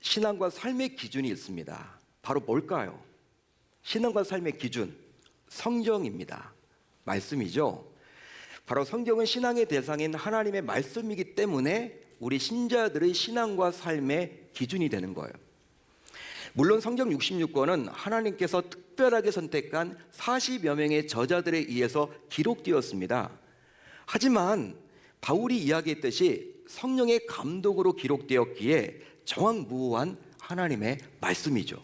신앙과 삶의 기준이 있습니다. 바로 뭘까요? 신앙과 삶의 기준, 성경입니다. 말씀이죠. 바로 성경은 신앙의 대상인 하나님의 말씀이기 때문에 우리 신자들의 신앙과 삶의 기준이 되는 거예요. 물론 성경 66권은 하나님께서 특별하게 선택한 40여 명의 저자들에 의해서 기록되었습니다. 하지만 바울이 이야기했듯이 성령의 감독으로 기록되었기에 정확무오한 하나님의 말씀이죠.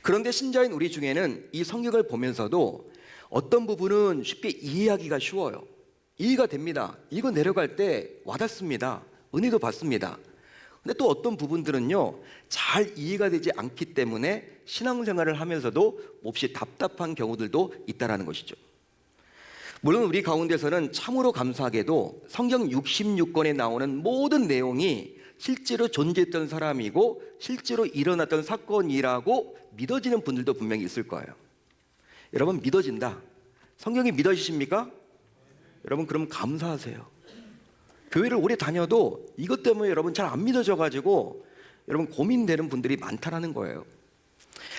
그런데 신자인 우리 중에는 이 성경을 보면서도 어떤 부분은 쉽게 이해하기가 쉬워요. 이해가 됩니다. 이거 내려갈 때 와닿습니다. 은혜도 받습니다. 근데 또 어떤 부분들은요, 잘 이해가 되지 않기 때문에 신앙생활을 하면서도 몹시 답답한 경우들도 있다는 것이죠. 물론 우리 가운데서는 참으로 감사하게도 성경 66권에 나오는 모든 내용이 실제로 존재했던 사람이고 실제로 일어났던 사건이라고 믿어지는 분들도 분명히 있을 거예요. 여러분, 믿어진다. 성경이 믿어지십니까? 여러분, 그럼 감사하세요. 교회를 오래 다녀도 이것 때문에 여러분 잘 안 믿어져가지고 여러분 고민되는 분들이 많다라는 거예요.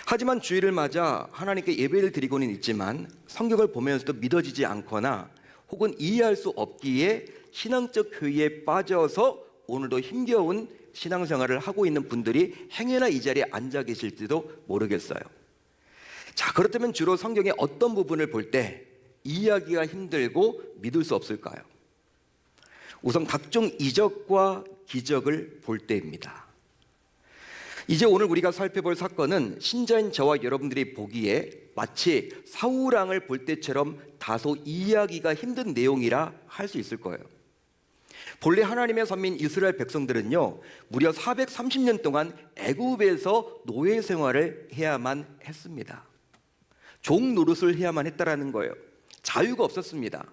하지만 주일을 맞아 하나님께 예배를 드리고는 있지만 성경을 보면서도 믿어지지 않거나 혹은 이해할 수 없기에 신앙적 회의에 빠져서 오늘도 힘겨운 신앙생활을 하고 있는 분들이 행여나 이 자리에 앉아 계실지도 모르겠어요. 자, 그렇다면 주로 성경의 어떤 부분을 볼 때 이해하기가 힘들고 믿을 수 없을까요? 우선 각종 이적과 기적을 볼 때입니다. 이제 오늘 우리가 살펴볼 사건은 신자인 저와 여러분들이 보기에 마치 사울왕을 볼 때처럼 다소 이해하기가 힘든 내용이라 할 수 있을 거예요. 본래 하나님의 선민 이스라엘 백성들은요, 무려 430년 동안 애굽에서 노예 생활을 해야만 했습니다. 종 노릇을 해야만 했다라는 거예요. 자유가 없었습니다.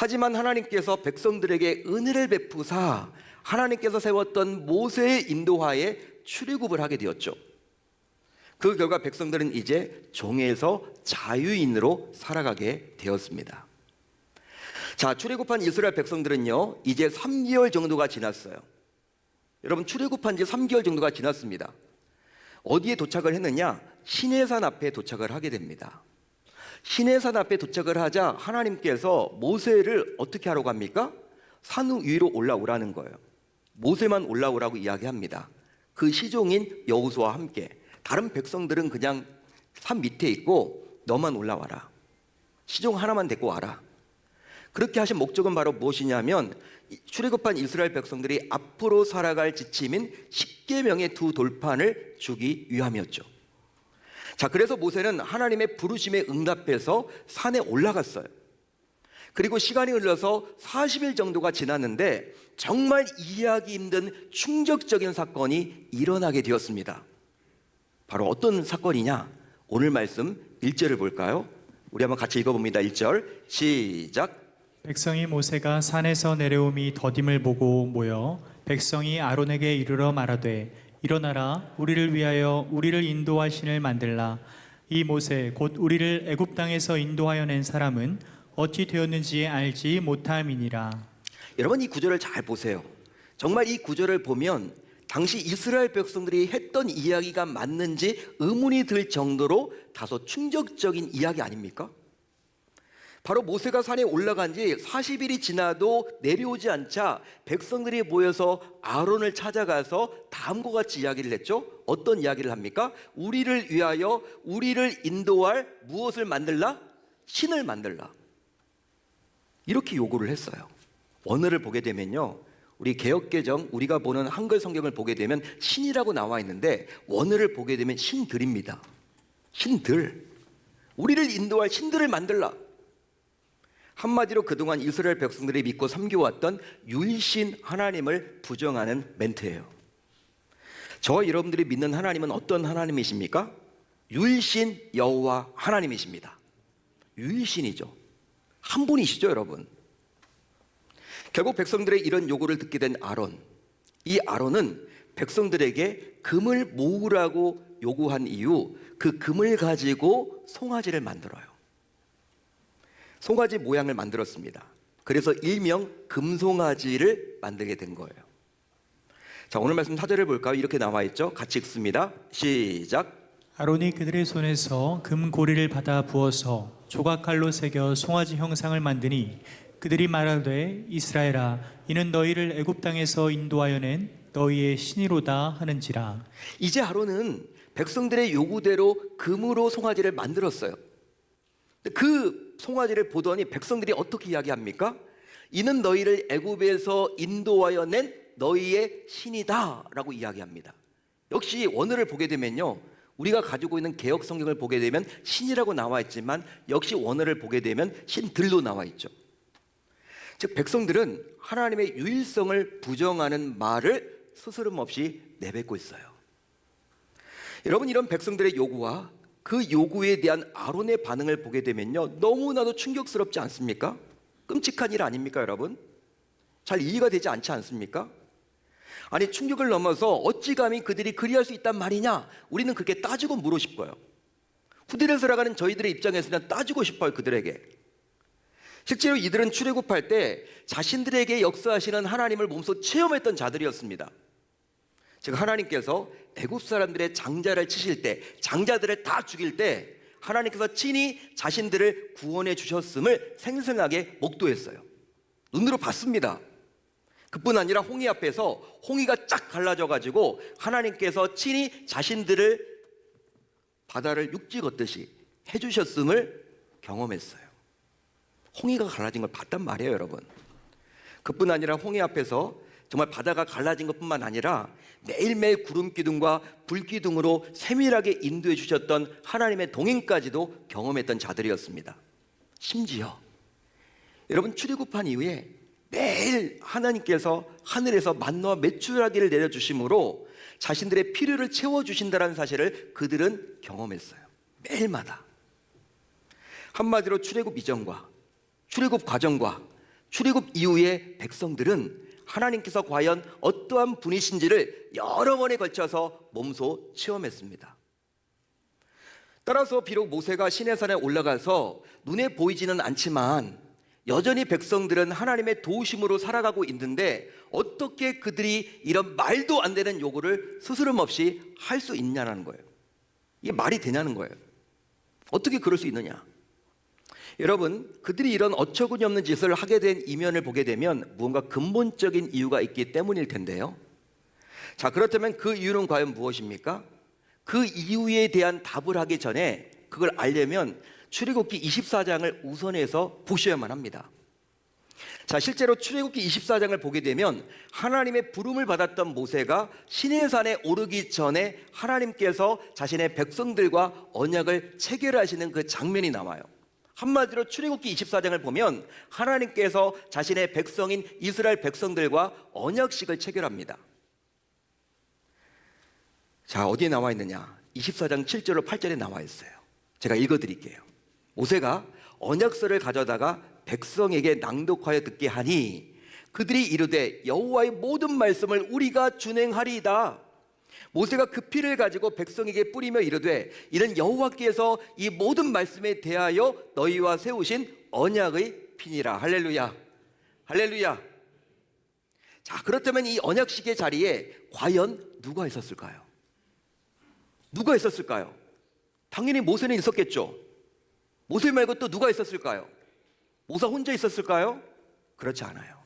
하지만 하나님께서 백성들에게 은혜를 베푸사 하나님께서 세웠던 모세의 인도하에 출애굽을 하게 되었죠. 그 결과 백성들은 이제 종에서 자유인으로 살아가게 되었습니다. 자, 출애굽한 이스라엘 백성들은요, 이제 3개월 정도가 지났어요. 여러분, 출애굽한 지 3개월 정도가 지났습니다. 어디에 도착을 했느냐? 시내산 앞에 도착을 하게 됩니다. 시내산 앞에 도착을 하자 하나님께서 모세를 어떻게 하라고 합니까? 산 위로 올라오라는 거예요. 모세만 올라오라고 이야기합니다. 그 시종인 여호수아와 함께. 다른 백성들은 그냥 산 밑에 있고 너만 올라와라. 시종 하나만 데리고 와라. 그렇게 하신 목적은 바로 무엇이냐면 출애굽한 이스라엘 백성들이 앞으로 살아갈 지침인 10계명의 두 돌판을 주기 위함이었죠. 자, 그래서 모세는 하나님의 부르심에 응답해서 산에 올라갔어요. 그리고 시간이 흘러서 40일 정도가 지났는데 정말 이해하기 힘든 충격적인 사건이 일어나게 되었습니다. 바로 어떤 사건이냐? 오늘 말씀 1절을 볼까요? 우리 한번 같이 읽어봅니다. 1절 시작. 백성이 모세가 산에서 내려옴이 더딤을 보고 모여 백성이 아론에게 이르러 말하되 일어나라, 우리를 위하여 우리를 인도할 신을 만들라. 이 모세 곧 우리를 애굽 땅에서 인도하여 낸 사람은 어찌 되었는지 알지 못함이니라. 여러분, 이 구절을 잘 보세요. 정말 이 구절을 보면 당시 이스라엘 백성들이 했던 이야기가 맞는지 의문이 들 정도로 다소 충격적인 이야기 아닙니까? 바로 모세가 산에 올라간 지 40일이 지나도 내려오지 않자 백성들이 모여서 아론을 찾아가서 다음과 같이 이야기를 했죠. 어떤 이야기를 합니까? 우리를 위하여 우리를 인도할 무엇을 만들라? 신을 만들라. 이렇게 요구를 했어요. 원어를 보게 되면요, 우리 개역개정 우리가 보는 한글 성경을 보게 되면 신이라고 나와 있는데 원어를 보게 되면 신들입니다. 신들. 우리를 인도할 신들을 만들라. 한마디로 그동안 이스라엘 백성들이 믿고 섬겨왔던 유일신 하나님을 부정하는 멘트예요. 저와 여러분들이 믿는 하나님은 어떤 하나님이십니까? 유일신 여호와 하나님이십니다. 유일신이죠. 한 분이시죠, 여러분. 결국 백성들의 이런 요구를 듣게 된 아론, 이 아론은 백성들에게 금을 모으라고 요구한 이유, 그 금을 가지고 송아지를 만들어요. 송아지 모양을 만들었습니다. 그래서 일명 금송아지를 만들게 된 거예요. 자, 오늘 말씀 4절을 볼까요? 이렇게 나와 있죠. 같이 읽습니다. 시작. 아론이 그들의 손에서 금 고리를 받아 부어서 조각칼로 새겨 송아지 형상을 만드니 그들이 말하되 이스라엘아 이는 너희를 애굽 땅에서 인도하여 낸 너희의 신이로다 하는지라. 이제 아론은 백성들의 요구대로 금으로 송아지를 만들었어요. 그 송아지를 보더니 백성들이 어떻게 이야기합니까? 이는 너희를 애굽에서 인도하여 낸 너희의 신이다 라고 이야기합니다. 역시 원어를 보게 되면요, 우리가 가지고 있는 개역 성경을 보게 되면 신이라고 나와 있지만 역시 원어를 보게 되면 신들로 나와 있죠. 즉 백성들은 하나님의 유일성을 부정하는 말을 스스럼 없이 내뱉고 있어요. 여러분, 이런 백성들의 요구와 그 요구에 대한 아론의 반응을 보게 되면요, 너무나도 충격스럽지 않습니까? 끔찍한 일 아닙니까, 여러분? 잘 이해가 되지 않지 않습니까? 아니, 충격을 넘어서 어찌 감히 그들이 그리할 수 있단 말이냐? 우리는 그렇게 따지고 물어 싶어요. 후대를 살아가는 저희들의 입장에서는 따지고 싶어요, 그들에게. 실제로 이들은 출애굽할 때 자신들에게 역사하시는 하나님을 몸소 체험했던 자들이었습니다. 즉 하나님께서 애굽 사람들의 장자를 치실 때, 장자들을 다 죽일 때 하나님께서 친히 자신들을 구원해 주셨음을 생생하게 목도했어요. 눈으로 봤습니다. 그뿐 아니라 홍해 앞에서 홍해가 쫙 갈라져 가지고 하나님께서 친히 자신들을 바다를 육지 걷듯이 해주셨음을 경험했어요. 홍해가 갈라진 걸 봤단 말이에요, 여러분. 그뿐 아니라 홍해 앞에서 정말 바다가 갈라진 것뿐만 아니라 매일매일 구름 기둥과 불 기둥으로 세밀하게 인도해 주셨던 하나님의 동행까지도 경험했던 자들이었습니다. 심지어 여러분, 출애굽한 이후에 매일 하나님께서 하늘에서 만나와 메추라기를 내려주심으로 자신들의 필요를 채워주신다는 사실을 그들은 경험했어요. 매일마다. 한마디로 출애굽 이전과 출애굽 과정과 출애굽 이후의 백성들은 하나님께서 과연 어떠한 분이신지를 여러 번에 걸쳐서 몸소 체험했습니다. 따라서 비록 모세가 시내산에 올라가서 눈에 보이지는 않지만 여전히 백성들은 하나님의 도우심으로 살아가고 있는데 어떻게 그들이 이런 말도 안 되는 요구를 스스럼 없이 할 수 있냐는 거예요. 이게 말이 되냐는 거예요. 어떻게 그럴 수 있느냐? 여러분, 그들이 이런 어처구니 없는 짓을 하게 된 이면을 보게 되면 무언가 근본적인 이유가 있기 때문일 텐데요. 자, 그렇다면 그 이유는 과연 무엇입니까? 그 이유에 대한 답을 하기 전에 그걸 알려면 출애굽기 24장을 우선해서 보셔야만 합니다. 자, 실제로 출애굽기 24장을 보게 되면 하나님의 부름을 받았던 모세가 시내산에 오르기 전에 하나님께서 자신의 백성들과 언약을 체결하시는 그 장면이 나와요. 한마디로 출애굽기 24장을 보면 하나님께서 자신의 백성인 이스라엘 백성들과 언약식을 체결합니다. 자, 어디에 나와 있느냐? 24장 7절로 8절에 나와 있어요. 제가 읽어드릴게요. 모세가 언약서를 가져다가 백성에게 낭독하여 듣게 하니 그들이 이르되 여호와의 모든 말씀을 우리가 준행하리이다. 모세가 그 피를 가지고 백성에게 뿌리며 이르되 이는 여호와께서 이 모든 말씀에 대하여 너희와 세우신 언약의 피니라. 할렐루야, 할렐루야. 자, 그렇다면 이 언약식의 자리에 과연 누가 있었을까요? 누가 있었을까요? 당연히 모세는 있었겠죠. 모세 말고 또 누가 있었을까요? 모세 혼자 있었을까요? 그렇지 않아요.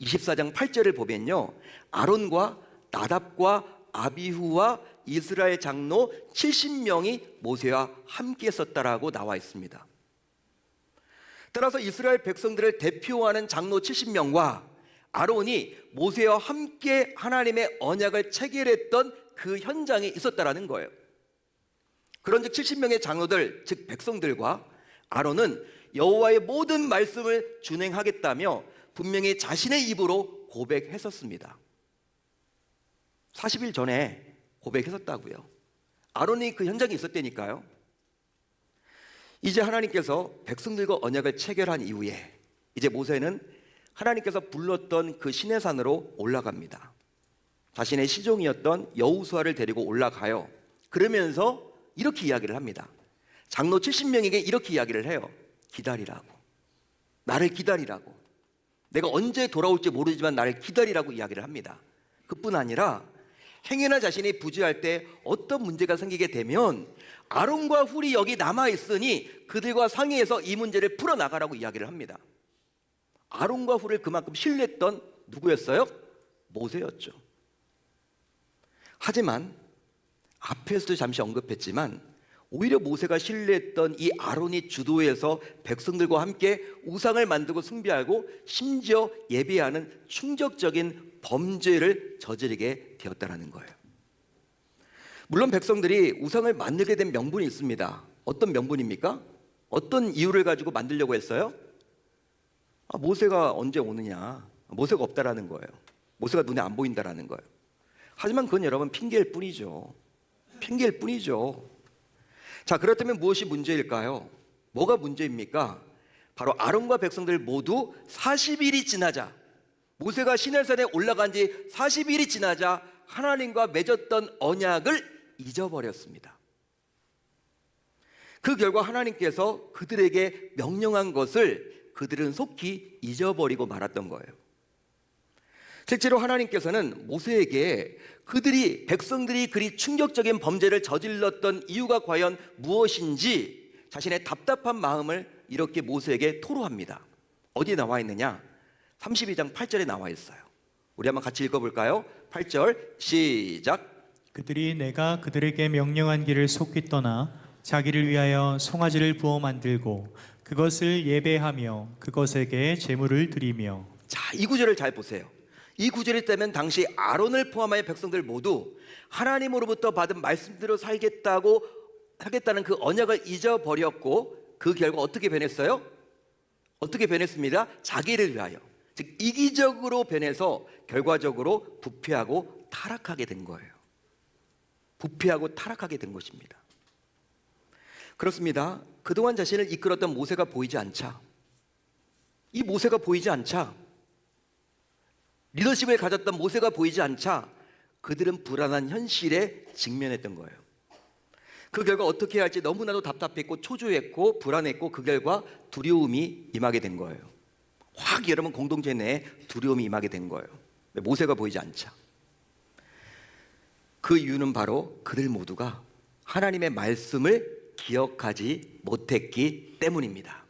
24장 8절을 보면요, 아론과 나답과 아비후와 이스라엘 장로 70명이 모세와 함께 있었다라고 나와 있습니다. 따라서 이스라엘 백성들을 대표하는 장로 70명과 아론이 모세와 함께 하나님의 언약을 체결했던 그 현장에 있었다라는 거예요. 그런즉 70명의 장로들, 즉 백성들과 아론은 여호와의 모든 말씀을 준행하겠다며 분명히 자신의 입으로 고백했었습니다. 40일 전에 고백했었다고요. 아론이 그 현장에 있었다니까요. 이제 하나님께서 백성들과 언약을 체결한 이후에 이제 모세는 하나님께서 불렀던 그 시내산으로 올라갑니다. 자신의 시종이었던 여호수아를 데리고 올라가요. 그러면서 이렇게 이야기를 합니다. 장로 70명에게 이렇게 이야기를 해요. 기다리라고. 나를 기다리라고. 내가 언제 돌아올지 모르지만 나를 기다리라고 이야기를 합니다. 그뿐 아니라 행여나 자신이 부주할 때 어떤 문제가 생기게 되면 아론과 훌이 여기 남아 있으니 그들과 상의해서 이 문제를 풀어 나가라고 이야기를 합니다. 아론과 훌을 그만큼 신뢰했던 누구였어요? 모세였죠. 하지만 앞에서도 잠시 언급했지만 오히려 모세가 신뢰했던 이 아론이 주도해서 백성들과 함께 우상을 만들고 숭배하고 심지어 예배하는 충격적인 범죄를 저지르게 되었다는 거예요. 물론 백성들이 우상을 만들게 된 명분이 있습니다. 어떤 명분입니까? 어떤 이유를 가지고 만들려고 했어요? 모세가 언제 오느냐, 모세가 없다라는 거예요. 모세가 눈에 안 보인다라는 거예요. 하지만 그건 여러분 핑계일 뿐이죠. 핑계일 뿐이죠. 자, 그렇다면 무엇이 문제일까요? 뭐가 문제입니까? 바로 아론과 백성들 모두 40일이 지나자, 모세가 시내산에 올라간 지 40일이 지나자 하나님과 맺었던 언약을 잊어버렸습니다. 그 결과 하나님께서 그들에게 명령한 것을 그들은 속히 잊어버리고 말았던 거예요. 실제로 하나님께서는 모세에게 백성들이 그리 충격적인 범죄를 저질렀던 이유가 과연 무엇인지 자신의 답답한 마음을 이렇게 모세에게 토로합니다. 어디에 나와 있느냐? 32장 8절에 나와 있어요. 우리 한번 같이 읽어볼까요? 8절 시작. 그들이 내가 그들에게 명령한 길을 속히 떠나 자기를 위하여 송아지를 부어 만들고 그것을 예배하며 그것에게 제물을 드리며. 자, 이 구절을 잘 보세요. 이 구절이 때면 당시 아론을 포함하여 백성들 모두 하나님으로부터 받은 말씀대로 하겠다는 그 언약을 잊어버렸고 그 결과 어떻게 변했어요? 어떻게 변했습니다? 자기를 위하여, 즉 이기적으로 변해서 결과적으로 부패하고 타락하게 된 거예요. 부패하고 타락하게 된 것입니다. 그렇습니다. 그동안 자신을 이끌었던 모세가 보이지 않자, 이 모세가 보이지 않자, 리더십을 가졌던 모세가 보이지 않자 그들은 불안한 현실에 직면했던 거예요. 그 결과 어떻게 해야 할지 너무나도 답답했고 초조했고 불안했고 그 결과 두려움이 임하게 된 거예요. 확 여러분 공동체 내에 두려움이 임하게 된 거예요. 모세가 보이지 않자. 그 이유는 바로 그들 모두가 하나님의 말씀을 기억하지 못했기 때문입니다.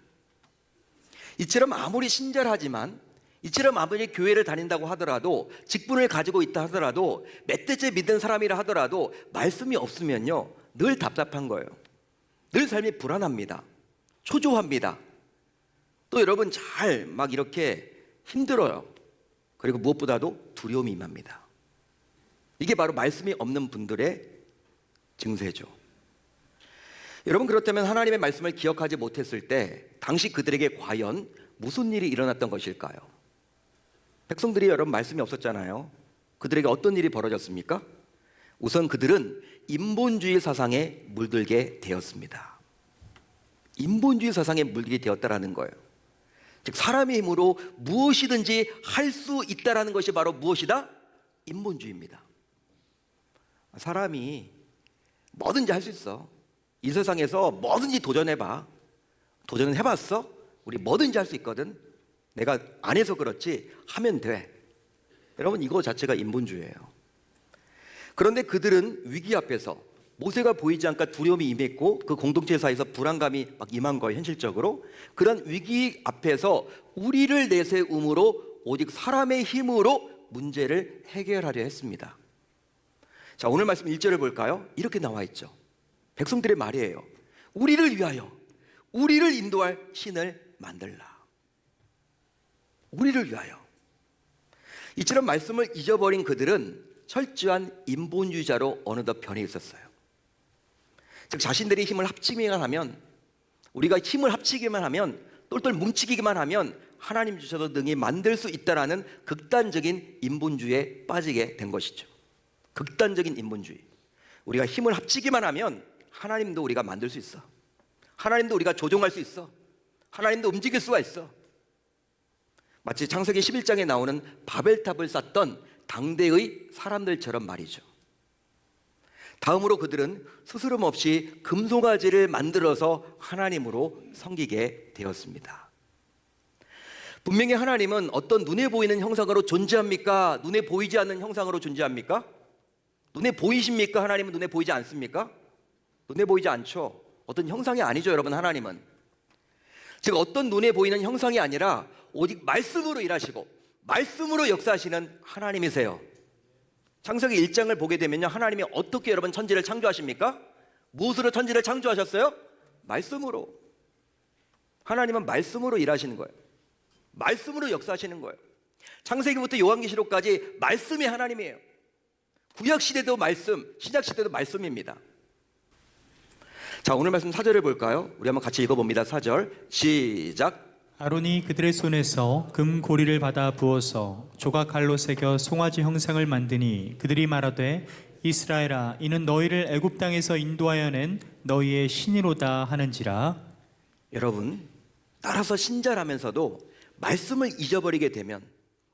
이처럼 아무리 친절하지만, 이처럼 아무리 교회를 다닌다고 하더라도, 직분을 가지고 있다 하더라도, 몇 대째 믿는 사람이라 하더라도 말씀이 없으면요 늘 답답한 거예요. 늘 삶이 불안합니다. 초조합니다. 또 여러분 잘 막 이렇게 힘들어요. 그리고 무엇보다도 두려움이 임합니다. 이게 바로 말씀이 없는 분들의 증세죠. 여러분, 그렇다면 하나님의 말씀을 기억하지 못했을 때 당시 그들에게 과연 무슨 일이 일어났던 것일까요? 백성들이 여러분 말씀이 없었잖아요. 그들에게 어떤 일이 벌어졌습니까? 우선 그들은 인본주의 사상에 물들게 되었습니다. 인본주의 사상에 물들게 되었다라는 거예요. 즉 사람의 힘으로 무엇이든지 할 수 있다라는 것이 바로 무엇이다? 인본주의입니다. 사람이 뭐든지 할 수 있어. 이 세상에서 뭐든지 도전해봐. 도전은 해봤어? 우리 뭐든지 할 수 있거든. 내가 안 해서 그렇지 하면 돼. 여러분, 이거 자체가 인본주의예요. 그런데 그들은 위기 앞에서 모세가 보이지 않고 두려움이 임했고 그 공동체 사이에서 불안감이 막 임한 거예요. 현실적으로. 그런 위기 앞에서 우리를 내세움으로 오직 사람의 힘으로 문제를 해결하려 했습니다. 자, 오늘 말씀 1절을 볼까요? 이렇게 나와 있죠. 백성들의 말이에요. 우리를 위하여, 우리를 인도할 신을 만들라. 우리를 위하여. 이처럼 말씀을 잊어버린 그들은 철저한 인본주의자로 어느덧 변해 있었어요. 즉 자신들이 힘을 합치기만 하면, 우리가 힘을 합치기만 하면, 똘똘 뭉치기만 하면 하나님 주셔서 능히 만들 수 있다라는 극단적인 인본주의에 빠지게 된 것이죠. 극단적인 인본주의. 우리가 힘을 합치기만 하면 하나님도 우리가 만들 수 있어. 하나님도 우리가 조종할 수 있어. 하나님도 움직일 수가 있어. 마치 창세기 11장에 나오는 바벨탑을 쌓던 당대의 사람들처럼 말이죠. 다음으로 그들은 스스럼 없이 금송아지를 만들어서 하나님으로 섬기게 되었습니다. 분명히 하나님은 어떤 눈에 보이는 형상으로 존재합니까? 눈에 보이지 않는 형상으로 존재합니까? 눈에 보이십니까? 하나님은 눈에 보이지 않습니까? 눈에 보이지 않죠. 어떤 형상이 아니죠, 여러분. 하나님은 즉 어떤 눈에 보이는 형상이 아니라 오직 말씀으로 일하시고 말씀으로 역사하시는 하나님이세요. 창세기 1장을 보게 되면요, 하나님이 어떻게 여러분 천지를 창조하십니까? 무엇으로 천지를 창조하셨어요? 말씀으로. 하나님은 말씀으로 일하시는 거예요. 말씀으로 역사하시는 거예요. 창세기부터 요한계시록까지 말씀이 하나님이에요. 구약시대도 말씀, 신약시대도 말씀입니다. 자, 오늘 말씀 4절을 볼까요? 우리 한번 같이 읽어봅니다. 4절 시작. 아론이 그들의 손에서 금 고리를 받아 부어서 조각 칼로 새겨 송아지 형상을 만드니 그들이 말하되 이스라엘아 이는 너희를 애굽 땅에서 인도하여 낸 너희의 신이로다 하는지라. 여러분, 따라서 신자라면서도 말씀을 잊어버리게 되면,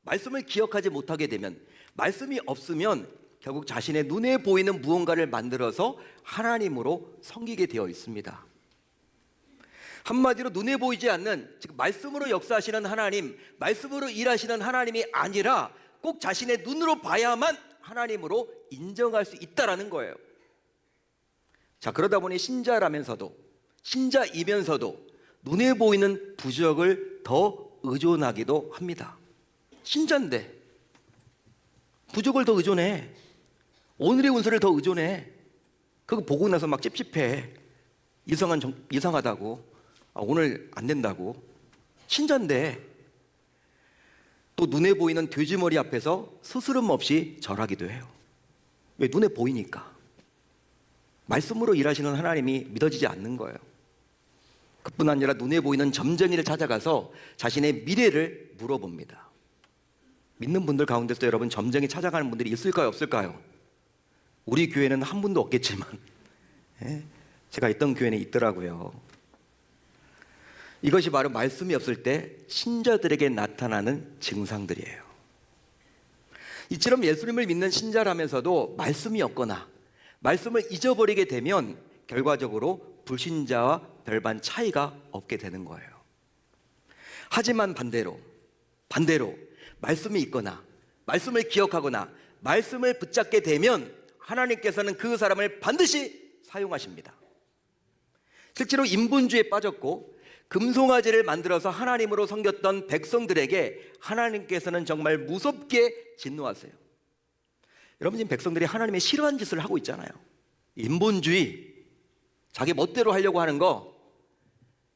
말씀을 기억하지 못하게 되면, 말씀이 없으면 결국 자신의 눈에 보이는 무언가를 만들어서 하나님으로 섬기게 되어 있습니다. 한마디로 눈에 보이지 않는, 즉 말씀으로 역사하시는 하나님, 말씀으로 일하시는 하나님이 아니라 꼭 자신의 눈으로 봐야만 하나님으로 인정할 수 있다라는 거예요. 자, 그러다 보니 신자라면서도, 신자이면서도 눈에 보이는 부적을 더 의존하기도 합니다. 신자인데 부적을 더 의존해. 오늘의 운세를 더 의존해. 그거 보고 나서 막 찝찝해. 이상하다고. 오늘 안 된다고. 신자인데 또 눈에 보이는 돼지머리 앞에서 스스럼 없이 절하기도 해요. 왜? 눈에 보이니까. 말씀으로 일하시는 하나님이 믿어지지 않는 거예요. 그뿐 아니라 눈에 보이는 점쟁이를 찾아가서 자신의 미래를 물어봅니다. 믿는 분들 가운데서 여러분 점쟁이 찾아가는 분들이 있을까요? 없을까요? 우리 교회는 한 분도 없겠지만 제가 있던 교회는 있더라고요. 이것이 바로 말씀이 없을 때 신자들에게 나타나는 증상들이에요. 이처럼 예수님을 믿는 신자라면서도 말씀이 없거나 말씀을 잊어버리게 되면 결과적으로 불신자와 별반 차이가 없게 되는 거예요. 하지만 반대로 말씀이 있거나 말씀을 기억하거나 말씀을 붙잡게 되면 하나님께서는 그 사람을 반드시 사용하십니다. 실제로 인본주의에 빠졌고 금송아지를 만들어서 하나님으로 섬겼던 백성들에게 하나님께서는 정말 무섭게 진노하세요. 여러분, 지금 백성들이 하나님의 싫어하는 짓을 하고 있잖아요. 인본주의, 자기 멋대로 하려고 하는 거.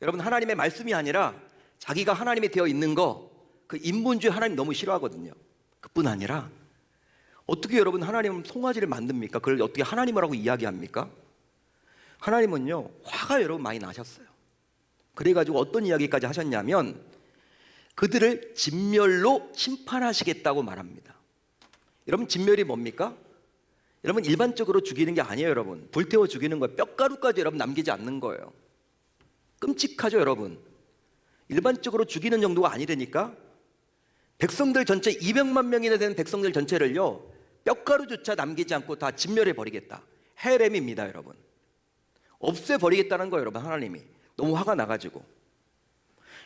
여러분, 하나님의 말씀이 아니라 자기가 하나님이 되어 있는 거, 그 인본주의 하나님 너무 싫어하거든요. 그뿐 아니라 어떻게 여러분 하나님은 송아지를 만듭니까? 그걸 어떻게 하나님이라고 이야기합니까? 하나님은요, 화가 여러분 많이 나셨어요. 그래가지고 어떤 이야기까지 하셨냐면 그들을 진멸로 심판하시겠다고 말합니다. 여러분, 진멸이 뭡니까? 여러분, 일반적으로 죽이는 게 아니에요. 여러분, 불태워 죽이는 거예요. 뼈가루까지 여러분 남기지 않는 거예요. 끔찍하죠, 여러분. 일반적으로 죽이는 정도가 아니라니까. 백성들 전체 200만 명이나 되는 백성들 전체를요, 뼈가루조차 남기지 않고 다 진멸해 버리겠다. 헤렘입니다, 여러분. 없애버리겠다는 거예요, 여러분. 하나님이 너무 화가 나가지고.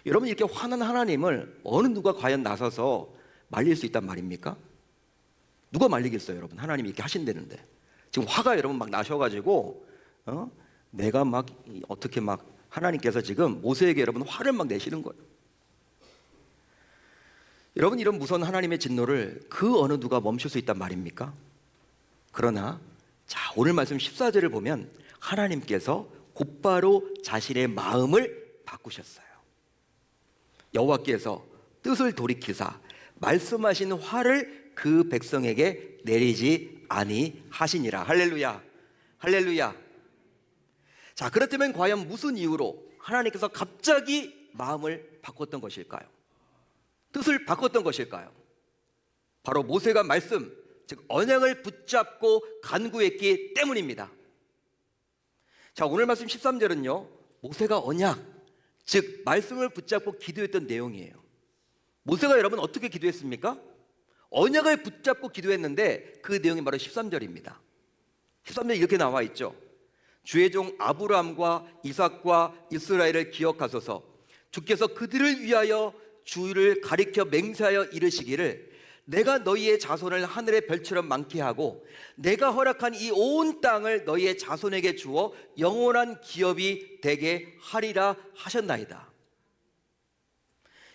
여러분, 이렇게 화난 하나님을 어느 누가 과연 나서서 말릴 수 있단 말입니까? 누가 말리겠어요, 여러분? 하나님이 이렇게 하신다는데. 지금 화가 여러분 막 나셔가지고 내가 막 어떻게 막 하나님께서 지금 모세에게 여러분 화를 막 내시는 거예요. 여러분, 이런 무서운 하나님의 진노를 그 어느 누가 멈출 수 있단 말입니까? 그러나 자, 오늘 말씀 14절을 보면 하나님께서 곧바로 자신의 마음을 바꾸셨어요. 여호와께서 뜻을 돌이키사 말씀하신 화를 그 백성에게 내리지 아니하시니라. 할렐루야, 할렐루야. 자, 그렇다면 과연 무슨 이유로 하나님께서 갑자기 마음을 바꿨던 것일까요? 뜻을 바꿨던 것일까요? 바로 모세가 말씀, 즉 언약을 붙잡고 간구했기 때문입니다. 자, 오늘 말씀 13절은요, 모세가 언약, 즉 말씀을 붙잡고 기도했던 내용이에요. 모세가 여러분 어떻게 기도했습니까? 언약을 붙잡고 기도했는데 그 내용이 바로 13절입니다. 13절 이렇게 나와 있죠. 주의 종 아브라함과 이삭과 이스라엘을 기억하소서. 주께서 그들을 위하여 주를 가리켜 맹세하여 이르시기를 내가 너희의 자손을 하늘의 별처럼 많게 하고 내가 허락한 이 온 땅을 너희의 자손에게 주어 영원한 기업이 되게 하리라 하셨나이다.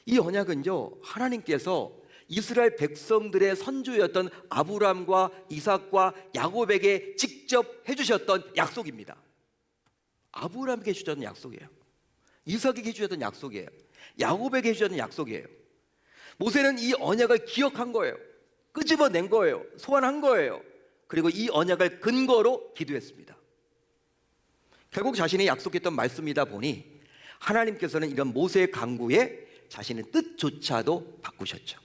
이 언약은요, 하나님께서 이스라엘 백성들의 선조였던 아브람과 이삭과 야곱에게 직접 해주셨던 약속입니다. 아브람에게 해주셨던 약속이에요. 이삭에게 해주셨던 약속이에요. 야곱에게 해주셨던 약속이에요. 모세는 이 언약을 기억한 거예요. 끄집어낸 거예요. 소환한 거예요. 그리고 이 언약을 근거로 기도했습니다. 결국 자신이 약속했던 말씀이다 보니 하나님께서는 이런 모세의 강구에 자신의 뜻조차도 바꾸셨죠.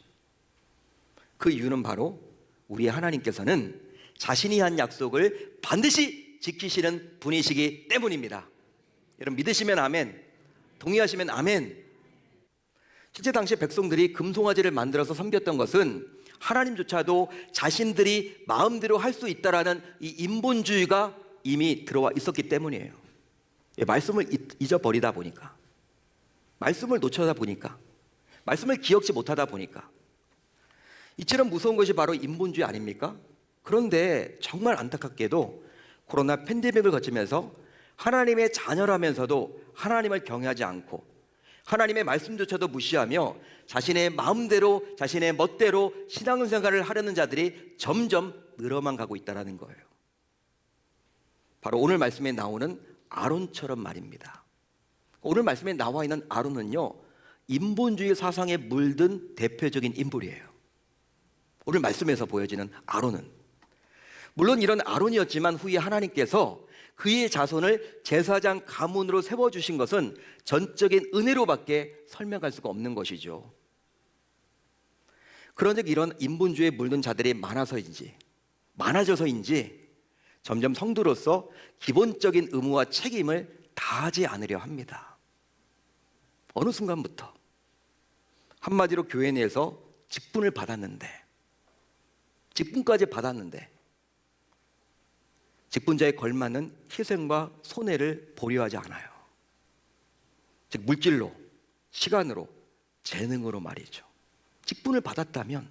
그 이유는 바로 우리의 하나님께서는 자신이 한 약속을 반드시 지키시는 분이시기 때문입니다. 여러분 믿으시면 아멘, 동의하시면 아멘. 실제 당시 백성들이 금송아지를 만들어서 섬겼던 것은 하나님조차도 자신들이 마음대로 할 수 있다라는 이 인본주의가 이미 들어와 있었기 때문이에요. 말씀을 잊어버리다 보니까, 말씀을 놓쳐다 보니까, 말씀을 기억지 못하다 보니까 이처럼 무서운 것이 바로 인본주의 아닙니까? 그런데 정말 안타깝게도 코로나 팬데믹을 거치면서 하나님의 자녀라면서도 하나님을 경외하지 않고 하나님의 말씀조차도 무시하며 자신의 마음대로 자신의 멋대로 신앙생활을 하려는 자들이 점점 늘어만 가고 있다는 거예요. 바로 오늘 말씀에 나오는 아론처럼 말입니다. 오늘 말씀에 나와 있는 아론은요, 인본주의 사상에 물든 대표적인 인물이에요. 오늘 말씀에서 보여지는 아론은 물론 이런 아론이었지만 후에 하나님께서 그의 자손을 제사장 가문으로 세워주신 것은 전적인 은혜로밖에 설명할 수가 없는 것이죠. 그런즉 이런 인본주의에 물든 자들이 많아져서인지 점점 성도로서 기본적인 의무와 책임을 다하지 않으려 합니다. 어느 순간부터 한마디로 교회 내에서 직분을 받았는데, 직분까지 받았는데 직분자에 걸맞는 희생과 손해를 보려하지 않아요. 즉 물질로, 시간으로, 재능으로 말이죠. 직분을 받았다면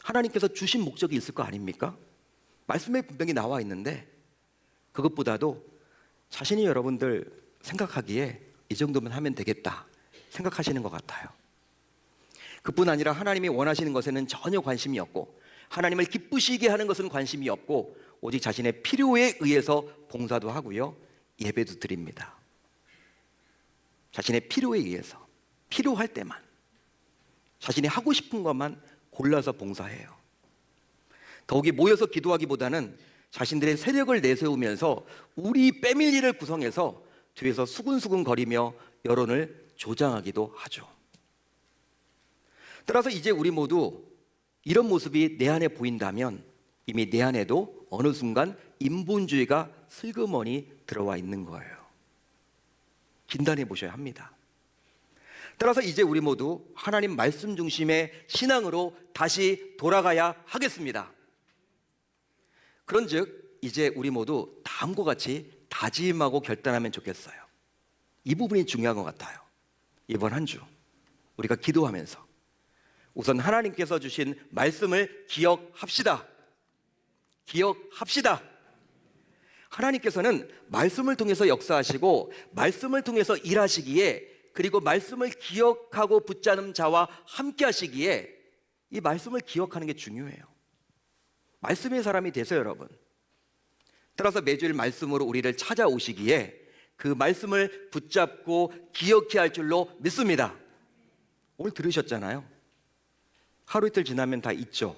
하나님께서 주신 목적이 있을 거 아닙니까? 말씀에 분명히 나와 있는데 그것보다도 자신이 여러분들 생각하기에 이 정도면 하면 되겠다 생각하시는 것 같아요. 그뿐 아니라 하나님이 원하시는 것에는 전혀 관심이 없고 하나님을 기쁘시게 하는 것은 관심이 없고 오직 자신의 필요에 의해서 봉사도 하고요, 예배도 드립니다. 자신의 필요에 의해서, 필요할 때만, 자신이 하고 싶은 것만 골라서 봉사해요. 더욱이 모여서 기도하기보다는 자신들의 세력을 내세우면서 우리 패밀리를 구성해서 뒤에서 수근수근 거리며 여론을 조장하기도 하죠. 따라서 이제 우리 모두 이런 모습이 내 안에 보인다면 이미 내 안에도 어느 순간 인본주의가 슬그머니 들어와 있는 거예요. 진단해 보셔야 합니다. 따라서 이제 우리 모두 하나님 말씀 중심의 신앙으로 다시 돌아가야 하겠습니다. 그런즉 이제 우리 모두 다음과 같이 다짐하고 결단하면 좋겠어요. 이 부분이 중요한 것 같아요. 이번 한 주 우리가 기도하면서 우선 하나님께서 주신 말씀을 기억합시다. 기억합시다. 하나님께서는 말씀을 통해서 역사하시고 말씀을 통해서 일하시기에, 그리고 말씀을 기억하고 붙잡는 자와 함께 하시기에 이 말씀을 기억하는 게 중요해요. 말씀의 사람이 되세요, 여러분. 따라서 매주일 말씀으로 우리를 찾아오시기에 그 말씀을 붙잡고 기억해야 할 줄로 믿습니다. 오늘 들으셨잖아요. 하루 이틀 지나면 다 잊죠.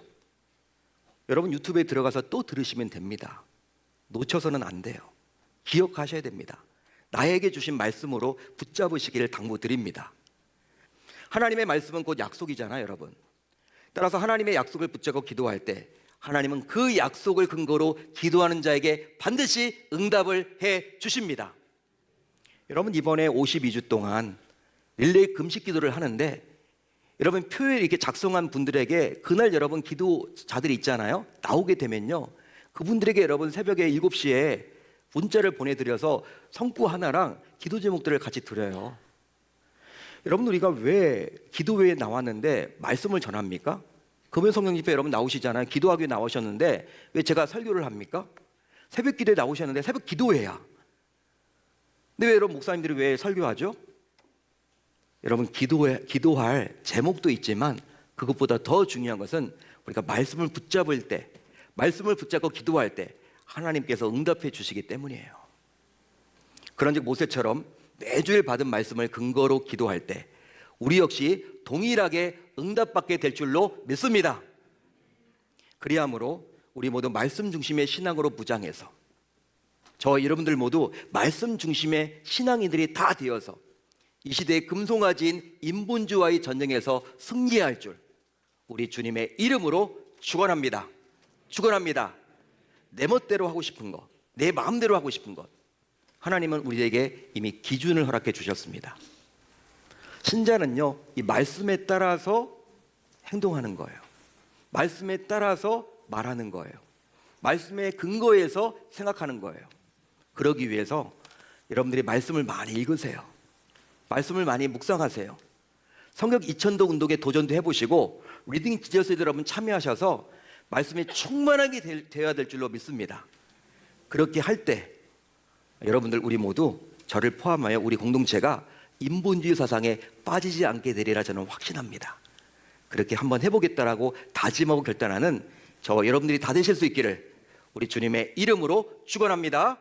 여러분 유튜브에 들어가서 또 들으시면 됩니다. 놓쳐서는 안 돼요. 기억하셔야 됩니다. 나에게 주신 말씀으로 붙잡으시기를 당부드립니다. 하나님의 말씀은 곧 약속이잖아요, 여러분. 따라서 하나님의 약속을 붙잡고 기도할 때 하나님은 그 약속을 근거로 기도하는 자에게 반드시 응답을 해 주십니다. 여러분 이번에 52주 동안 릴레이 금식 기도를 하는데 여러분 표에 이렇게 작성한 분들에게 그날 여러분 기도자들이 있잖아요. 나오게 되면요, 그분들에게 여러분 새벽에 7시에 문자를 보내드려서 성구 하나랑 기도 제목들을 같이 드려요. 여러분 우리가 왜 기도회에 나왔는데 말씀을 전합니까? 금요 성령 집회 여러분 나오시잖아요. 기도하기 위해 나오셨는데 왜 제가 설교를 합니까? 새벽 기도에 나오셨는데 새벽 기도회야. 근데 왜 여러분 목사님들이 왜 설교하죠? 여러분 기도할 제목도 있지만 그것보다 더 중요한 것은 우리가 말씀을 붙잡을 때, 말씀을 붙잡고 기도할 때 하나님께서 응답해 주시기 때문이에요. 그런즉 모세처럼 매주일 받은 말씀을 근거로 기도할 때 우리 역시 동일하게 응답받게 될 줄로 믿습니다. 그리하므로 우리 모두 말씀 중심의 신앙으로 무장해서 저 여러분들 모두 말씀 중심의 신앙인들이 다 되어서 이 시대의 금송아지인 인본주의와의 전쟁에서 승리할 줄 우리 주님의 이름으로 축원합니다. 축원합니다. 내 멋대로 하고 싶은 것, 내 마음대로 하고 싶은 것, 하나님은 우리에게 이미 기준을 허락해 주셨습니다. 신자는요, 이 말씀에 따라서 행동하는 거예요. 말씀에 따라서 말하는 거예요. 말씀의 근거에서 생각하는 거예요. 그러기 위해서 여러분들이 말씀을 많이 읽으세요. 말씀을 많이 묵상하세요. 성경 2000도 운동에 도전도 해보시고 리딩 지저스에 여러분 참여하셔서 말씀이 충만하게 되어야 될 줄로 믿습니다. 그렇게 할 때 여러분들 우리 모두 저를 포함하여 우리 공동체가 인본주의 사상에 빠지지 않게 되리라 저는 확신합니다. 그렇게 한번 해보겠다라고 다짐하고 결단하는 저 여러분들이 다 되실 수 있기를 우리 주님의 이름으로 축원합니다.